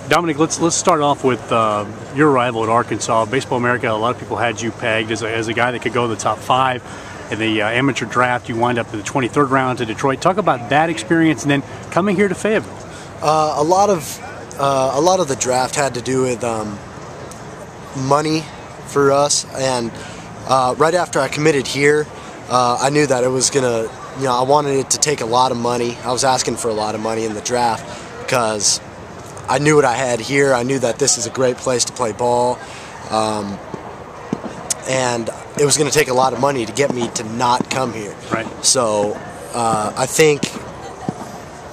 Dominic, let's start off with your arrival at Arkansas. Baseball America, a lot of people had you pegged as a guy that could go to the top 5 in the amateur draft. You wind up in the 23rd round to Detroit. Talk about that experience, and then coming here to Fayetteville. A lot of the draft had to do with money for us, and right after I committed here, I knew that it was gonna, I wanted it to take a lot of money. I was asking for a lot of money in the draft because I knew what I had here. I knew that this is a great place to play ball, and it was going to take a lot of money to get me to not come here. Right. So I think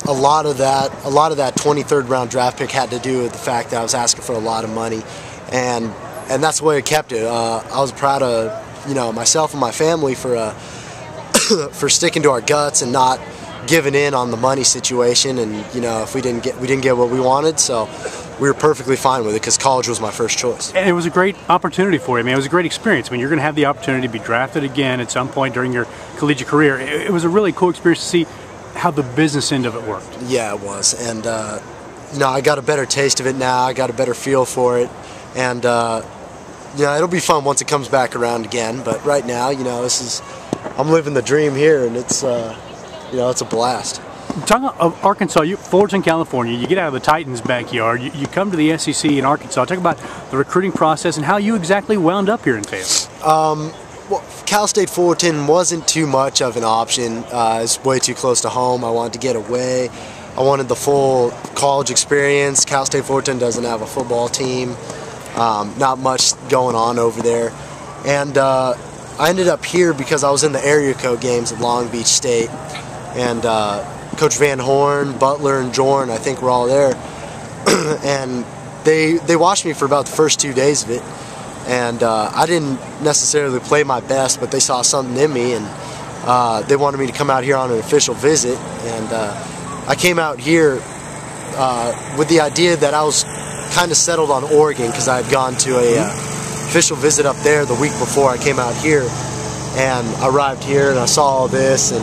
a lot of that 23rd round draft pick had to do with the fact that I was asking for a lot of money, and that's the way I kept it. I was proud of myself and my family for for sticking to our guts and not giving in on the money situation. And if we didn't get what we wanted, so we were perfectly fine with it because college was my first choice. And it was a great opportunity for you. I mean, it was a great experience. I mean, you're going to have the opportunity to be drafted again at some point during your collegiate career. It was a really cool experience to see how the business end of it worked. Yeah, it was. And I got a better taste of it now. I got a better feel for it, and it'll be fun once it comes back around again. But right now, I'm living the dream here, and it's it's a blast. Talking of Arkansas, Fullerton, California, you get out of the Titans' backyard, you come to the SEC in Arkansas. Talk about the recruiting process and how you exactly wound up here in Fayetteville. Well, Cal State Fullerton wasn't too much of an option. It's way too close to home. I wanted to get away. I wanted the full college experience. Cal State Fullerton doesn't have a football team. Not much going on over there. And I ended up here because I was in the area code games at Long Beach State. And Coach Van Horn, Butler, and Jorn, I think, were all there. And they watched me for about the first 2 days of it. And I didn't necessarily play my best, but they saw something in me, and they wanted me to come out here on an official visit. And I came out here with the idea that I was kind of settled on Oregon because I had gone to a official visit up there the week before I came out here. And I arrived here and I saw all this, and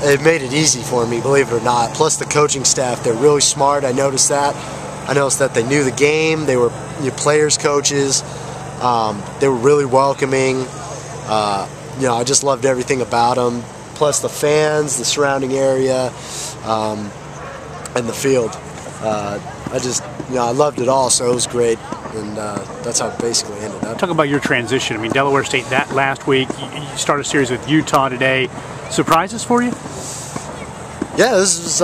it made it easy for me, believe it or not. Plus the coaching staff, they're really smart. I noticed that. I noticed that they knew the game. They were players, coaches. They were really welcoming. I just loved everything about them. Plus the fans, the surrounding area, and the field. I loved it all, so it was great. And that's how it basically ended up. Talk about your transition. I mean, Delaware State that last week. You start a series with Utah today. Surprises for you? Yeah, this was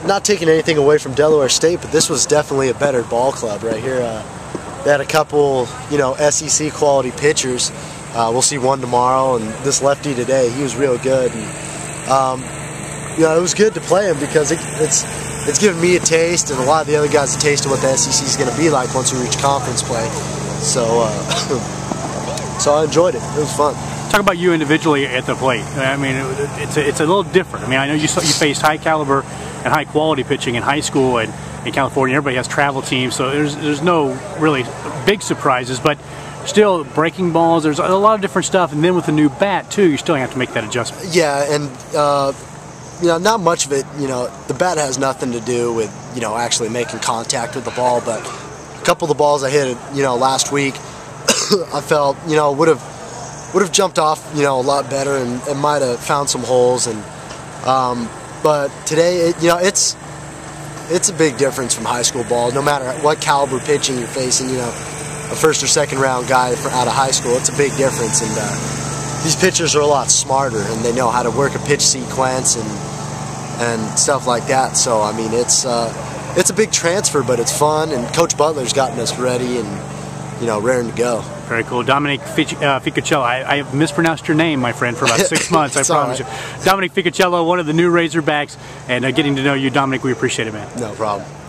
not taking anything away from Delaware State, but this was definitely a better ball club right here. They had a couple, SEC quality pitchers. We'll see one tomorrow, and this lefty today, he was real good. And, it was good to play him because it's given me a taste, and a lot of the other guys a taste of what the SEC is going to be like once we reach conference play. So, so I enjoyed it. It was fun. Talk about you individually at the plate. I mean, it's a little different. I mean, I know you faced high caliber and high quality pitching in high school and in California. Everybody has travel teams, so there's no really big surprises. But still, breaking balls, there's a lot of different stuff. And then with the new bat too, you still have to make that adjustment. Yeah, and not much of it. The bat has nothing to do with actually making contact with the ball. But a couple of the balls I hit, last week, I felt would have jumped off, a lot better, and might have found some holes. And but today, it's a big difference from high school ball. No matter what caliber pitching you're facing, a first or second round guy out of high school, it's a big difference. And these pitchers are a lot smarter, and they know how to work a pitch sequence and stuff like that. So I mean, it's a big transfer, but it's fun. And Coach Butler's gotten us ready and raring to go. Very cool. Dominic Ficociello. I have mispronounced your name, my friend, for about 6 months, I promise you. Dominic Ficociello, one of the new Razorbacks, and getting to know you, Dominic, we appreciate it, man. No problem.